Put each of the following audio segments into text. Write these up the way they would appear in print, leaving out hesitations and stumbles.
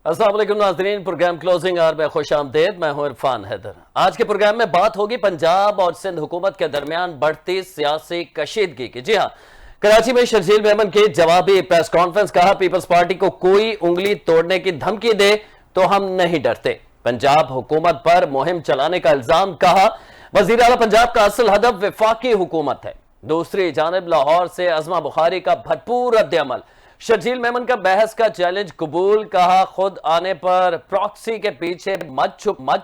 السلام علیکم ناظرین، پروگرام کلوزنگ آور میں خوش آمدید۔ میں ہوں عرفان حیدر۔ آج کے پروگرام میں بات ہوگی پنجاب اور سندھ حکومت کے درمیان بڑھتی سیاسی کشیدگی کی۔ جی ہاں، کراچی میں شرجیل میمن کی جوابی پریس کانفرنس، کہا پیپلز پارٹی کو کوئی انگلی توڑنے کی دھمکی دے تو ہم نہیں ڈرتے۔ پنجاب حکومت پر مہم چلانے کا الزام، کہا وزیر اعلیٰ پنجاب کا اصل ہدف وفاقی حکومت ہے۔ دوسری جانب لاہور سے عظمہ بخاری کا بھرپور رد عمل، شرجیل میمن کا بحث کا چیلنج قبول، کہا خود آنے پر پراکسی کے پیچھے مت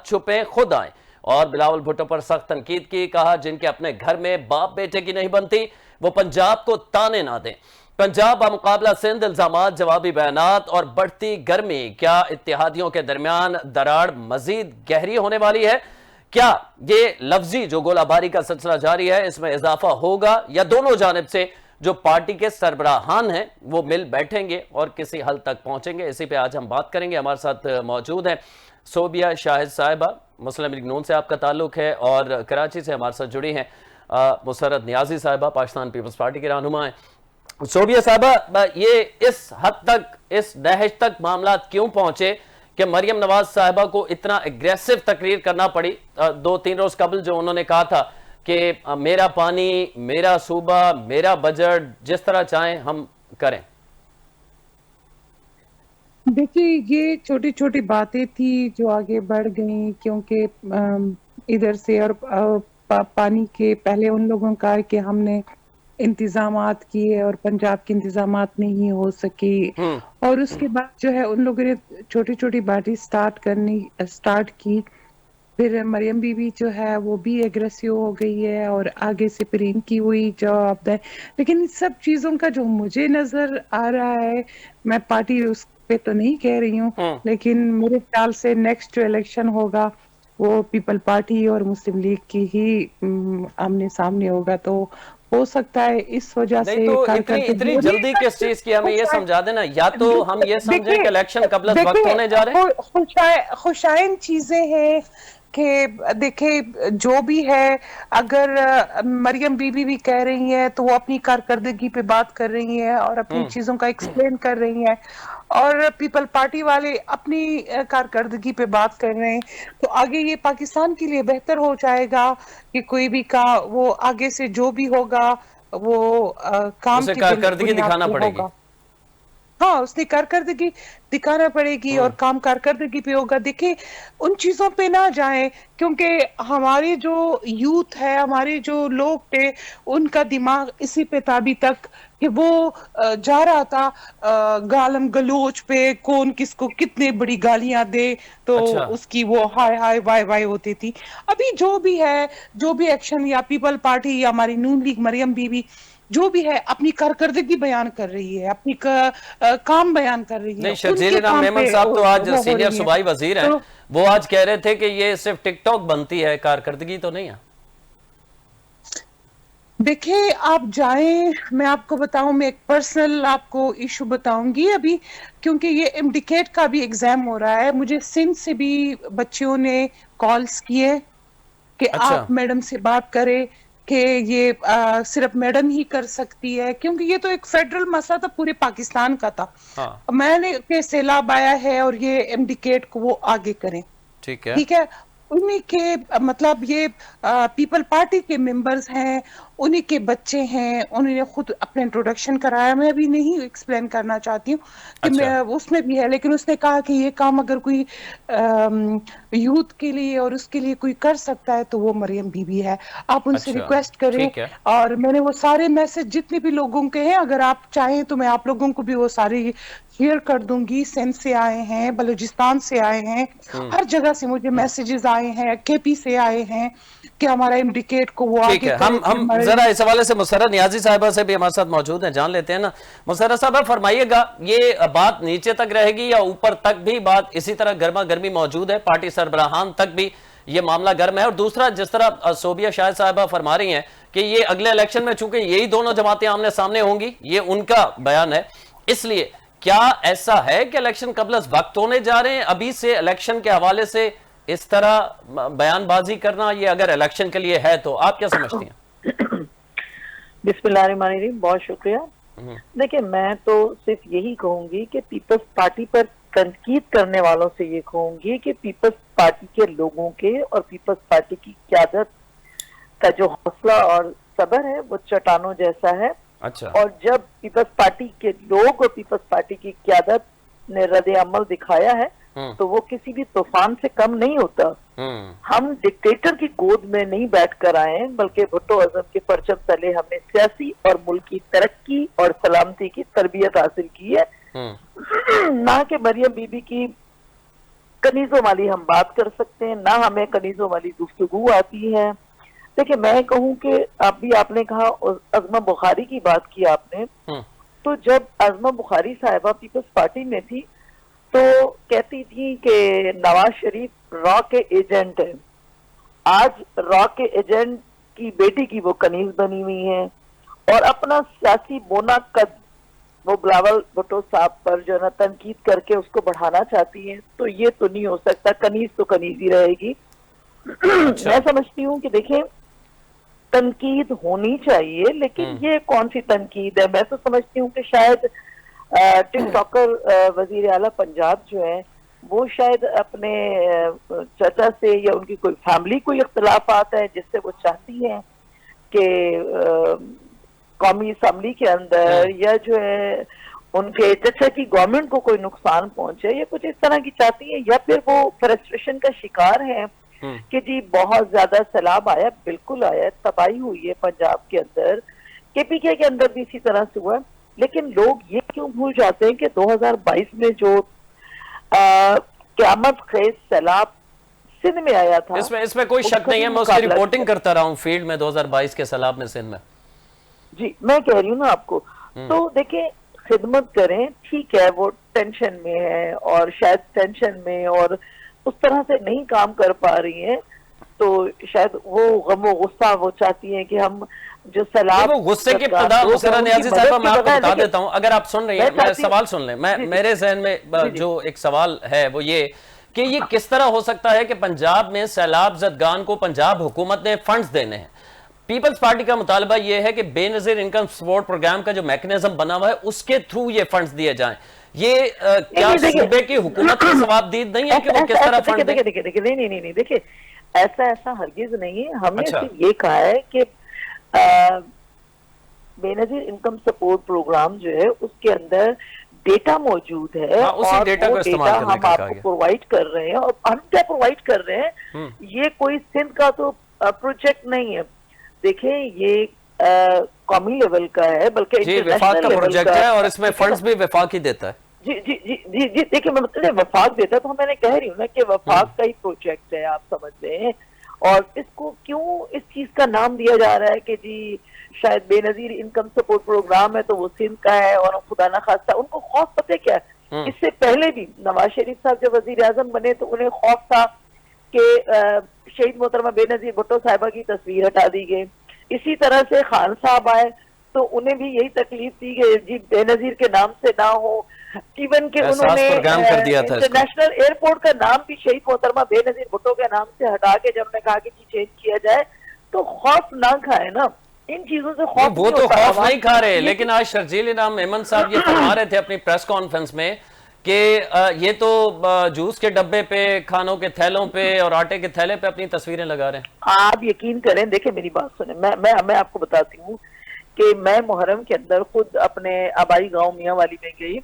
چھپیں، خود آئیں۔ اور بلاول بھٹو پر سخت تنقید کی، کہا جن کے اپنے گھر میں باپ بیٹے کی نہیں بنتی وہ پنجاب کو تانے نہ دیں۔ پنجاب بمقابلہ سندھ، الزامات، جوابی بیانات اور بڑھتی گرمی، کیا اتحادیوں کے درمیان دراڑ مزید گہری ہونے والی ہے؟ کیا یہ لفظی جو گولہ باری کا سلسلہ جاری ہے اس میں اضافہ ہوگا، یا دونوں جانب سے جو پارٹی کے سربراہان ہیں وہ مل بیٹھیں گے اور کسی حل تک پہنچیں گے؟ اسی پہ آج ہم بات کریں گے۔ ہمارے ساتھ موجود ہیں صوبیہ شاہد صاحبہ، مسلم لیگ نون سے آپ کا تعلق ہے، اور کراچی سے ہمارے ساتھ جڑی ہیں مسرت نیازی صاحبہ، پاکستان پیپلز پارٹی کے رہنما ہیں۔ صوبیہ صاحبہ، یہ اس حد تک، اس دہشت تک معاملات کیوں پہنچے کہ مریم نواز صاحبہ کو اتنا اگریسو تقریر کرنا پڑی؟ 2-3 روز قبل جو انہوں نے کہا تھا کہ میرا پانی، میرا صوبہ، میرا بجٹ، جس طرح چاہیں ہم کریں۔ دیکھیے، یہ چھوٹی چھوٹی باتیں تھی جو آگے بڑھ گئیں، کیونکہ ادھر سے اور پانی کے پہلے ان لوگوں کا کہ ہم نے انتظامات کیے اور پنجاب کے انتظامات نہیں ہو سکے، اور اس کے بعد جو ہے ان لوگوں نے چھوٹی چھوٹی باتیں سٹارٹ کی۔ پھر مریم بی بی جو ہے وہ بھی ایگریسو ہو گئی ہے، اور آگے سے پریم کی ہوئی جواب دے۔ لیکن ان سب چیزوں کا جو مجھے نظر آ رہا ہے، میں پارٹی اس پہ تو نہیں کہہ رہی ہوں، لیکن میرے خیال سے نیکسٹ جو الیکشن ہوگا وہ پیپل پارٹی اور مسلم لیگ کی ہی آمنے سامنے ہوگا۔ تو ہو سکتا ہے اس وجہ سے نہیں تو اتنی جلدی کس چیز کی؟ ہمیں یہ سمجھا دینا، یا تو ہم یہ سمجھیں کہ الیکشن قبل از وقت ہونے جا رہے ہیں۔ خوشائن چیزیں ہیں کہ دیکھیں جو بھی ہے، اگر مریم بی بی بھی کہہ رہی ہیں تو وہ اپنی کارکردگی پہ بات کر رہی ہیں اور اپنی چیزوں کا ایکسپلین کر رہی ہیں، اور پیپل پارٹی والے اپنی کارکردگی پہ بات کر رہے ہیں، تو آگے یہ پاکستان کے لیے بہتر ہو جائے گا کہ کوئی بھی وہ آگے سے جو بھی ہوگا وہ کام اسے کی کارکردگی بنیاد دکھانا پہ پڑے گی۔ ہوگا۔ ہاں، اس نے کارکردگی دکھانا پڑے گی اور کام کارکردگی پہ ہوگا۔ دیکھیں ان چیزوں پہ نہ جائیں، کیونکہ ہماری جو یوتھ ہے، ہمارے جو لوگ تھے، ان کا دماغ اسی پہ تھا ابھی تک کہ وہ جا رہا تھا گالم گلوچ پہ، کون کس کو کتنے بڑی گالیاں دے تو اس کی وہ ہائے ہائے وائے وائے ہوتی تھی۔ ابھی جو بھی ہے، جو بھی ایکشن یا پیپل پارٹی یا ہماری نون لیگ مریم بی بی جو بھی ہے اپنی کارکردگی بیان کر رہی ہے، اپنی کام بیان کر رہی ہے، نہیں، ان شرجیل کے میمن کام پہ صاحب تو آج وہ ہو سینئر رہی ہے۔ صوبائی وزیر ہیں، تو وہ آج کہہ رہے تھے کہ یہ صرف ٹک ٹاک بنتی ہے، کارکردگی تو نہیں ہے۔ دیکھیں آپ جائیں، میں آپ کو بتاؤں، میں ایک پرسنل آپ کو ایشو بتاؤں گی ابھی، کیونکہ یہ امڈیکیٹ کا بھی ایگزام ہو رہا ہے۔ مجھے سندھ سے بھی بچیوں نے کالز کیے کہ اچھا، آپ میڈم سے بات کریں کہ یہ صرف میڈم ہی کر سکتی ہے، کیونکہ یہ تو ایک فیڈرل مسئلہ تھا، پورے پاکستان کا تھا۔ ہاں میں نے کہ سیلاب آیا ہے اور یہ امڈیکیٹ کو وہ آگے کریں، ٹھیک ہے۔ ٹھیک ہے۔ انہی کے مطلب یہ پیپل پارٹی کے ممبرز ہیں، انہی کے بچے ہیں، انہوں نے خود اپنے انٹروڈکشن کرایا۔ میں ابھی نہیں ایکسپلین کرنا چاہتی ہوں کہ میں اچھا، اس میں بھی ہے، لیکن اس نے کہا کہ یہ کام اگر کوئی یوتھ کے لیے اور اس کے لیے کوئی کر سکتا ہے تو وہ مریم بی بی ہے۔ آپ ان سے اچھا، ریکویسٹ کریں، ٹھیک ہے۔ اور میں نے وہ سارے میسج جتنے بھی لوگوں کے ہیں، اگر آپ چاہیں تو میں آپ لوگوں کو بھی وہ سارے شیئر کر دوں گی۔ سندھ سے آئے ہیں، بلوچستان سے آئے ہیں، ہر جگہ سے مجھے میسیجز آئے ہیں، کے پی سے آئے ہیں کہ ہمارا امڈیکیٹ کو وہ ٹھیک آگے ہے، کرے۔ ہم ذرا اس حوالے سے مسرت نیازی صاحبہ سے بھی ہمارے ساتھ موجود ہیں، جان لیتے ہیں نا۔ مسرت صاحبہ فرمائیے گا، یہ بات نیچے تک رہے گی یا اوپر تک بھی بات اسی طرح گرما گرمی موجود ہے؟ پارٹی سربراہان تک بھی یہ معاملہ گرم ہے؟ اور دوسرا، جس طرح صوبیہ شاہد صاحبہ فرما رہی ہیں کہ یہ اگلے الیکشن میں چونکہ یہی دونوں جماعتیں آمنے سامنے ہوں گی، یہ ان کا بیان ہے، اس لیے کیا ایسا ہے کہ الیکشن قبل از وقت ہونے جا رہے ہیں؟ ابھی سے الیکشن کے حوالے سے اس طرح بیان بازی کرنا، یہ اگر الیکشن کے لیے ہے تو آپ کیا سمجھتی ہیں؟ بسم اللہ الرحمن الرحیم، بہت شکریہ۔ دیکھیں میں تو صرف یہی کہوں گی کہ پیپلز پارٹی پر تنقید کرنے والوں سے یہ کہوں گی کہ پیپلز پارٹی کے لوگوں کے اور پیپلز پارٹی کی قیادت کا جو حوصلہ اور صبر ہے وہ چٹانوں جیسا ہے. اچھا. اور جب پیپلز پارٹی کے لوگ اور پیپلز پارٹی کی قیادت نے رد عمل دکھایا ہے تو وہ کسی بھی طوفان سے کم نہیں ہوتا. ہم ڈکٹیٹر کی گود میں نہیں بیٹھ کر آئے بلکہ بھٹو اعظم کے پرچم تلے ہم نے سیاسی اور ملکی ترقی اور سلامتی کی تربیت حاصل کی ہے. نہ کہ مریم بی بی کی کنیزوں والی ہم بات کر سکتے ہیں، نہ ہمیں کنیزوں والی گفتگو آتی ہے. دیکھیں میں کہوں کہ آپ نے کہا عظمہ بخاری کی بات کی آپ نے، تو جب عظمہ بخاری صاحبہ پیپلز پارٹی میں تھی تو کہتی تھی کہ نواز شریف را کے ایجنٹ ہیں. آج را کے ایجنٹ کی بیٹی کی وہ کنیز بنی ہوئی ہیں اور اپنا سیاسی بونا قد وہ بلاول بھٹو صاحب پر جو ہے نا تنقید کر کے اس کو بڑھانا چاہتی ہیں. تو یہ تو نہیں ہو سکتا، کنیز تو کنیز ہی رہے گی. میں سمجھتی ہوں کہ دیکھیں تنقید ہونی چاہیے، لیکن یہ کون سی تنقید ہے؟ میں تو سمجھتی ہوں کہ شاید ٹک ٹاکر وزیر اعلیٰ پنجاب جو ہے وہ شاید اپنے چچا سے یا ان کی کوئی فیملی کوئی اختلافات ہے جس سے وہ چاہتی ہیں کہ قومی اسمبلی کے اندر یا جو ہے ان کے چچا کی گورنمنٹ کو کوئی نقصان پہنچے یا کچھ اس طرح کی چاہتی ہیں، یا پھر وہ فرسٹریشن کا شکار ہے کہ جی بہت زیادہ سیلاب آیا. بالکل آیا، تباہی ہوئی ہے پنجاب کے اندر، کے پی کے اندر بھی اسی طرح سے ہوا. لیکن لوگ یہ کیوں بھول جاتے ہیں کہ 2022 میں جو قیامت خیز سیلاب سندھ میں آیا تھا، اس میں کوئی شک نہیں ہے. میں اس کی رپورٹنگ کرتا رہا ہوں فیلڈ میں 2022 کے سیلاب میں سندھ میں. جی میں کہہ رہی ہوں نا آپ کو. تو دیکھیں خدمت کریں، ٹھیک ہے وہ ٹینشن میں ہے اور شاید ٹینشن میں اور اس طرح سے نہیں کام کر پا رہی ہیں، تو شاید وہ غم و غصہ وہ چاہتی ہیں کہ ہم جو سیلاب وہ غصے کی ابتدا مسرہ نیازی صاحبہ میں آپ کو بتا دیتا ہوں. اگر آپ سن رہی ہیں میں سوال سن لیں. میرے ذہن میں جو ایک سوال ہے وہ یہ کہ یہ کس طرح ہو سکتا ہے کہ پنجاب میں سیلاب زدگان کو پنجاب حکومت نے فنڈز دینے ہیں. پیپلز پارٹی کا مطالبہ یہ ہے کہ بے نظیر انکم سپورٹ پروگرام کا جو میکنزم بنا ہوا ہے اس کے تھرو یہ فنڈز دیے جائیں. یہ کیا صوبے کی حکومت کی ثوابدید نہیں ہے کہ وہ کس طرح فنڈ دیں؟ دیکھیں نہیں دیکھیں ایسا ہرگز نہیں ہے. ہم نے صرف یہ کہا ہے کہ بے نظیر انکم سپورٹ پروگرام جو ہے اس کے اندر ڈیٹا موجود ہے اور وہ ڈیٹا ہم آپ کو پرووائڈ کر رہے ہیں. اور ہم کیا پرووائڈ کر رہے ہیں؟ یہ کوئی سندھ کا تو پروجیکٹ نہیں ہے. دیکھیں یہ قومی لیول کا ہے بلکہ وفاق کا پروجیکٹ ہے اور اس میں فنڈز بھی وفاق ہی دیتا ہے. جی دیکھیں میں مطلب وفاق دیتا ہے تو میں نے کہہ رہی ہوں نا کہ وفاق کا ہی پروجیکٹ ہے، آپ سمجھ لیں. اور اس کو کیوں اس چیز کا نام دیا جا رہا ہے کہ جی شاید بے نظیر انکم سپورٹ پروگرام ہے تو وہ سندھ کا ہے اور خدا نہ خواستہ ان کو خوف پتہ کیا ہے؟ اس سے پہلے بھی نواز شریف صاحب جب وزیر اعظم بنے تو انہیں خوف تھا کہ شہید محترمہ بے نظیر بھٹو صاحبہ کی تصویر ہٹا دی گئی. اسی طرح سے خان صاحب آئے تو انہیں بھی یہی تکلیف تھی کہ جی بے نظیر کے نام سے نہ ہو. ایون کہ انہوں نے انٹرنیشنل ایئرپورٹ کا نام بھی شہید محترمہ بے نظیر بھٹو کے نام سے ہٹا کے جب نے کہا کہ جی چینج کیا جائے تو خوف نہ کھائے نا ان چیزوں سے. خوف وہ تو خوف نہیں کھا رہے، لیکن آج شرجیل انعام میمن صاحب یہ فرما رہے تھے اپنی پریس کانفرنس میں کہ یہ تو جوس کے ڈبے پہ، کھانوں کے تھیلوں پہ اور آٹے کے تھیلے پہ اپنی تصویریں لگا رہے ہیں. آپ یقین کریں، دیکھیں میری بات سنیں، میں آپ کو بتاتی ہوں کہ میں محرم کے اندر خود اپنے آبائی گاؤں میاں والی میں گئی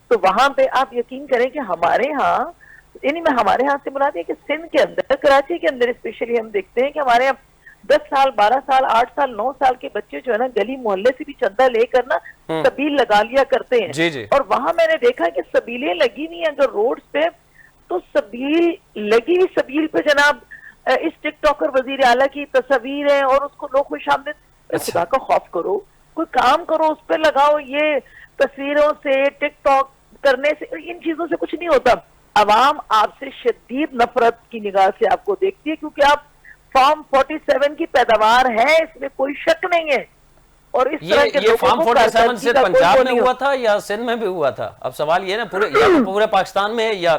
تو وہاں پہ آپ یقین کریں کہ ہمارے ہاں یعنی میں ہمارے ہاں سے مراد ہے کہ سندھ کے اندر، کراچی کے اندر اسپیشلی ہم دیکھتے ہیں کہ ہمارے یہاں 10 سال 12 سال 8 سال 9 سال کے بچے جو ہے نا گلی محلے سے بھی چندہ لے کر نا سبیل لگا لیا کرتے ہیں. اور وہاں میں نے دیکھا کہ سبیلیں لگی ہوئی ہیں اگر روڈ پہ تو سبیل لگی ہوئی سبیل پہ جناب اس ٹک ٹاکر وزیر اعلیٰ کی تصویر ہے اور اس کو لوگ خوش آمدید. خدا کا خوف کرو، کوئی کام کرو، اس پہ لگاؤ. یہ تصویروں سے ٹک ٹاک کرنے سے ان چیزوں سے کچھ نہیں ہوتا. عوام آپ سے شدید نفرت کی نگاہ سے آپ کو دیکھتی ہے کیونکہ آپ فارم 47 کی پیداوار ہے، اس میں کوئی شک نہیں ہے. اور اس طرح کے یہ فارم 47 سے پنجاب میں ہوا تھا یا سندھ میں بھی ہوا تھا؟ اب سوال یہ نا پورے پاکستان میں یا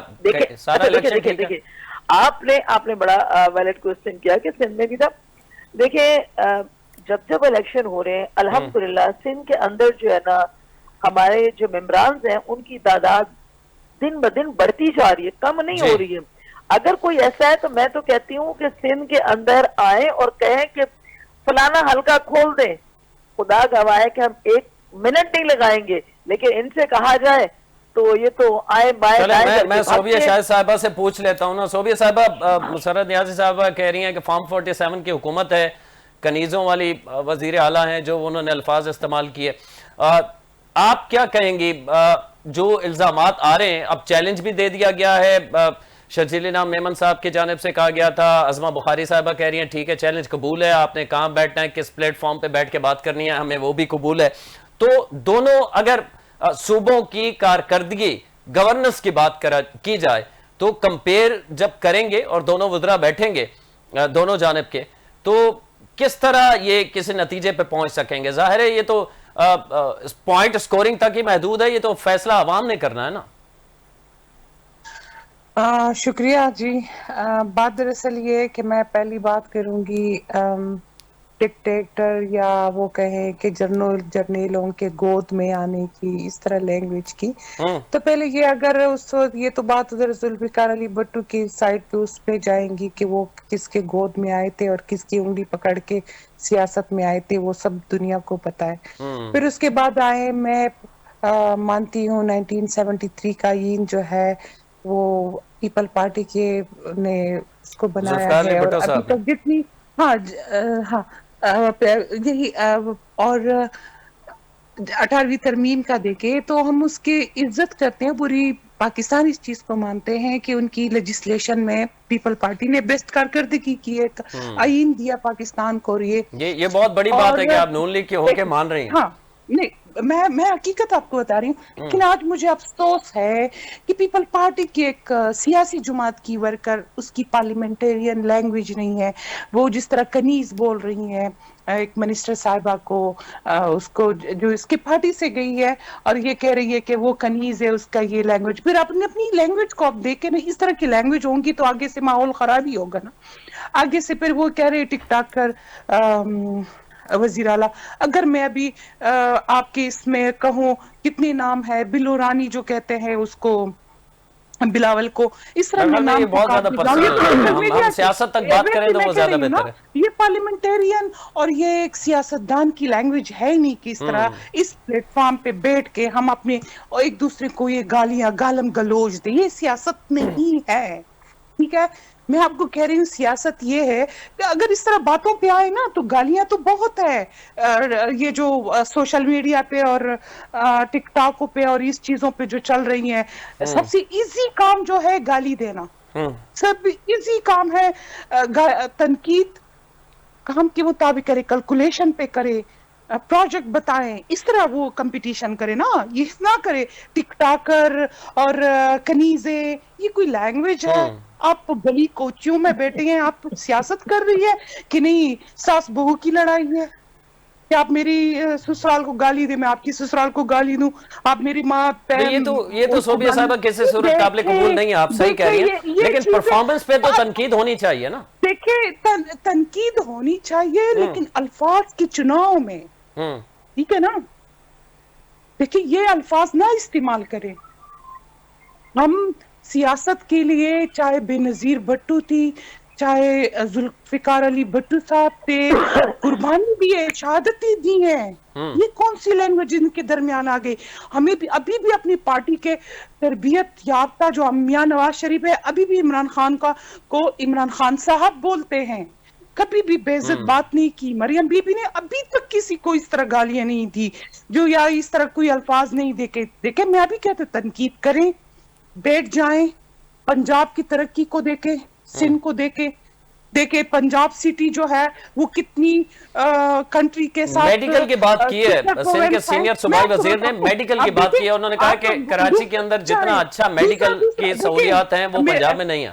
سارا الیکشن ٹھیک ہے؟ آپ نے بڑا ویلڈ کوسچن کیا کہ سندھ میں بھی تھا. دیکھیں جب الیکشن ہو رہے ہیں الحمدللہ سندھ کے اندر جو ہے نا ہمارے جو ممبرانز ہیں ان کی تعداد دن بدن بڑھتی جا رہی ہے, کم نہیں ہو رہی ہے. اگر کوئی ایسا ہے تو میں تو کہتی ہوں کہ سندھ کے اندر آئیں اور کہیں کہ فلانا حلقہ کھول دیں. خدا گواہ ہے کہ ہم 1 منٹ نہیں لگائیں گے, لیکن ان سے کہا جائے تو یہ تو آئے بائے. میں صوبیہ شاہد صاحبہ سے پوچھ لیتا ہوں نا. صوبیہ صاحبہ, مسرت نیازی صاحبہ کہہ رہی ہیں کہ فارم 47 کی حکومت ہے, کنیزوں والی وزیر اعلیٰ ہیں جو انہوں نے الفاظ استعمال کیے. آپ کیا کہیں گی؟ جو الزامات آ رہے ہیں, اب چیلنج بھی دے دیا گیا ہے, شرجیل انعام میمن صاحب کی جانب سے کہا گیا تھا, عظمہ بخاری صاحبہ کہہ رہی ہیں ٹھیک ہے چیلنج قبول ہے, آپ نے کہاں بیٹھنا ہے, کس پلیٹ فارم پہ بیٹھ کے بات کرنی ہے, ہمیں وہ بھی قبول ہے. تو دونوں اگر صوبوں کی کارکردگی گورننس کی بات کی جائے تو کمپیئر جب کریں گے اور دونوں وزراء بیٹھیں گے دونوں جانب کے, تو کس طرح یہ کسی نتیجے پہ پہنچ سکیں گے؟ ظاہر ہے یہ تو پوائنٹ سکورنگ تک ہی محدود ہے, یہ تو فیصلہ عوام نے کرنا ہے نا. شکریہ جی. بات دراصل یہ ہے کہ میں پہلی بات کروں گی ڈکٹیٹر یا وہ کہیں کہ جرنیلوں کے گود میں آنے کی, اس طرح لینگویج کی. تو پہلے یہ اگر اس وقت یہ تو بات ادھر ذوالفقار علی بھٹو کی سائٹ پہ اس پہ جائیں گی کہ وہ کس کے گود میں آئے تھے اور کس کی انگلی پکڑ کے سیاست میں آئے تھے, وہ سب دنیا کو پتا ہے. پھر اس کے بعد آئے, میں مانتی ہوں 1973 کا آئین جو ہے وہ پیپل پارٹی کے نے اس کو بنایا ہے, اور ابھی تک جتنی یہی اور 18ویں ترمیم کا دیکھے تو ہم اس کی عزت کرتے ہیں. پوری پاکستان اس چیز کو مانتے ہیں کہ ان کی لیجسلیشن میں پیپل پارٹی نے بیسٹ کارکردگی کی, ایک آئین دیا پاکستان کو. اور یہ بہت بڑی بات ہے کہ آپ نون لیگ کے ہو کے مان رہی ہیں. ہاں نہیں, میں حقیقت آپ کو بتا رہی ہوں. لیکن آج مجھے افسوس ہے کہ پیپل پارٹی کی ایک سیاسی جماعت کی ورکر, اس کی پارلیمنٹیرین لینگویج نہیں ہے. وہ جس طرح کنیز بول رہی ہیں ایک منسٹر صاحبہ کو, اس کو جو اس کی پارٹی سے گئی ہے, اور یہ کہہ رہی ہے کہ وہ کنیز ہے, اس کا یہ لینگویج. پھر اپنی لینگویج کو آپ دیکھیں نا, اس طرح کی لینگویج ہوں گی تو آگے سے ماحول خراب ہی ہوگا نا. آگے سے پھر وہ کہہ رہے ٹک ٹاک کر وزیر اعلیٰ. اگر میں ابھی آپ کے اس میں کہوں کتنے نام ہے, بلو رانی جو کہتے ہیں اس کو, بلاول کو, اس طرح میں نام بہت زیادہ پرسنل, ہم سیاست تک بات کریں تو وہ زیادہ بہتر ہے. یہ پارلیمنٹیرین اور یہ ایک سیاستدان کی لینگویج ہے نہیں کہ اس طرح اس پلیٹ فارم پہ بیٹھ کے ہم اپنے ایک دوسرے کو یہ گالیاں گالم گلوچ دیں. یہ سیاست نہیں ہے, ٹھیک ہے. میں آپ کو کہہ رہی ہوں سیاست یہ ہے کہ اگر اس طرح باتوں پہ آئے نا تو گالیاں تو بہت ہے. یہ جو سوشل میڈیا پہ اور ٹک ٹاک پہ اور اس چیزوں پہ جو چل رہی ہیں, سب سے ایزی کام جو ہے گالی دینا, سب ایزی کام ہے. تنقید کام کے مطابق کرے, کیلکولیشن پہ کرے, پروجیکٹ بتائیں, اس طرح وہ کمپٹیشن کرے نا, یہ نہ کرے ٹک ٹاکر اور کنیزے. یہ کوئی لینگویج ہے؟ آپ گلی کوچیوں میں بیٹھے ہیں, آپ سیاست کر رہی ہے کہ نہیں؟ ساس بہو کی لڑائی ہے کہ آپ میری سسرال کو گالی دیں, میں آپ کی سسرال کو گالی دوں, آپ میری ماں یہ تو صوبیہ صاحبہ کسی صورت قابل قبول نہیں ہے. آپ صحیح کہہ رہی ہیں, لیکن پرفارمنس پہ تو تنقید ہونی چاہیے نا. دیکھیں تنقید ہونی چاہیے, لیکن الفاظ کے چناؤ میں, ٹھیک ہے نا. دیکھیں یہ الفاظ نہ استعمال کریں. ہم سیاست کے لیے چاہے بے نظیر بھٹو تھی, چاہے ذوالفقار علی بھٹو صاحب تھے, قربانی دی ہے, شہادتیں دی ہیں. یہ کون سی لینگویج ان کے درمیان آ گئی؟ ہمیں بھی ابھی بھی اپنی پارٹی کے تربیت یافتہ جو میاں نواز شریف ہے, ابھی بھی عمران خان کو عمران خان صاحب بولتے ہیں. کبھی بھی بے عزت بات نہیں کی. مریم بی بی نے ابھی تک کسی کو اس طرح گالیاں نہیں دی جو, یا اس طرح کوئی الفاظ نہیں دیکھے. میں ابھی کہتے تنقید کریں, بیٹھ جائیں, پنجاب کی ترقی کو دیکھیں, سندھ کو دیکھیں پنجاب سٹی جو ہے وہ کتنی کنٹری کے ساتھ میڈیکل کی بات کی ہے. سندھ کے سینئر صوبائی وزیر نے میڈیکل کی بات کی ہے. انہوں نے کہا کہ کراچی کے اندر جتنا اچھا میڈیکل کی سہولیات ہیں وہ پنجاب میں نہیں ہیں.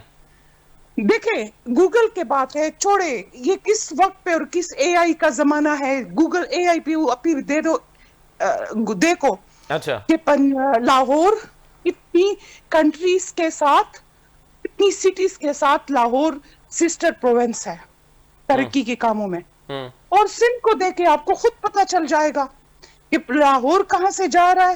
دیکھیں گوگل کے بات ہے, چھوڑے یہ کس وقت پہ اور کس اے آئی کا زمانہ ہے. گوگل اے آئی پہ اپی دے دو, دیکھو کہ لاہور اتنی کنٹریز کے ساتھ, اتنی سٹیز کے ساتھ لاہور سسٹر پروونس ہے ترقی کے کاموں میں. اور سندھ کو دیکھیں, آپ کو خود پتہ چل جائے گا کہ لاہور کہاں سے جا رہا ہے.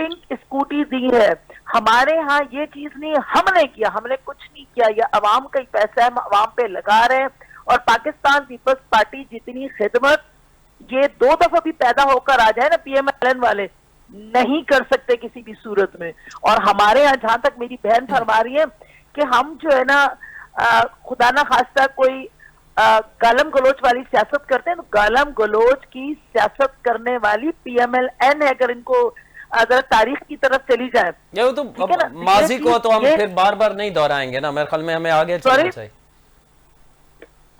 پنک اسکوٹی دی ہے. ہمارے ہاں یہ چیز نہیں, ہم نے کیا, ہم نے کچھ نہیں کیا, یہ عوام کا ہی پیسہ ہے, ہم عوام پہ لگا رہے ہیں. اور پاکستان پیپلز پارٹی جتنی خدمت یہ 2 دفعہ بھی پیدا ہو کر آ جائے نا پی ایم ایل این والے, نہیں کر سکتے کسی بھی صورت میں. اور ہمارے ہاں جہاں تک میری بہن فرما رہی ہے کہ ہم جو ہے نا خدا نہ خواستہ کوئی گالم گلوچ والی سیاست کرتے ہیں, تو گالم گلوچ کی سیاست کرنے والی پی ایم ایل این ہے. اگر ان کو اگر تاریخ کی طرف چلی جائے, یہ تو ماضی کو تو ہم پھر بار بار نہیں دہرائیں گے نا, میرے خیال میں ہمیں آگے چلنا چاہیے.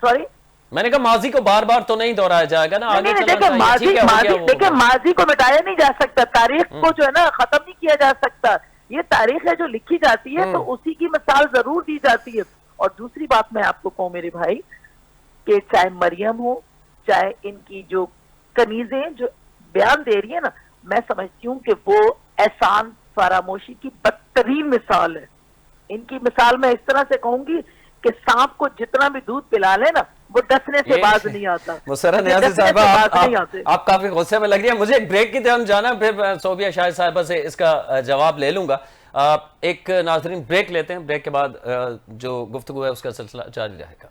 سوری, میں نے کہا ماضی کو بار بار تو نہیں دہرایا جائے گا نا, آگے چلنا چاہیے. دیکھیں ماضی کو مٹایا نہیں جا سکتا, تاریخ کو جو ہے نا ختم نہیں کیا جا سکتا. یہ تاریخ ہے جو لکھی جاتی ہے تو اسی کی مثال ضرور دی جاتی ہے. اور دوسری بات میں آپ کو کہوں میرے بھائی, کہ چاہے مریم ہو, چاہے ان کی جو کنیزیں جو بیان دے رہی ہے نا, میں سمجھتی ہوں کہ وہ احسان فراموشی کی بدترین مثال ہے. ان کی مثال میں اس طرح سے کہوں گی کہ سانپ کو جتنا بھی دودھ پلا لے نا وہ ڈسنے سے باز نہیں آتا. مسرہ نیازی صاحبہ آپ کافی غصے میں لگ رہی ہیں, مجھے ایک بریک کی طرف جانا, پھر صوبیہ شاہد صاحبہ سے اس کا جواب لے لوں گا. ایک ناظرین بریک لیتے ہیں, بریک کے بعد جو گفتگو ہے اس کا سلسلہ جاری رہے گا.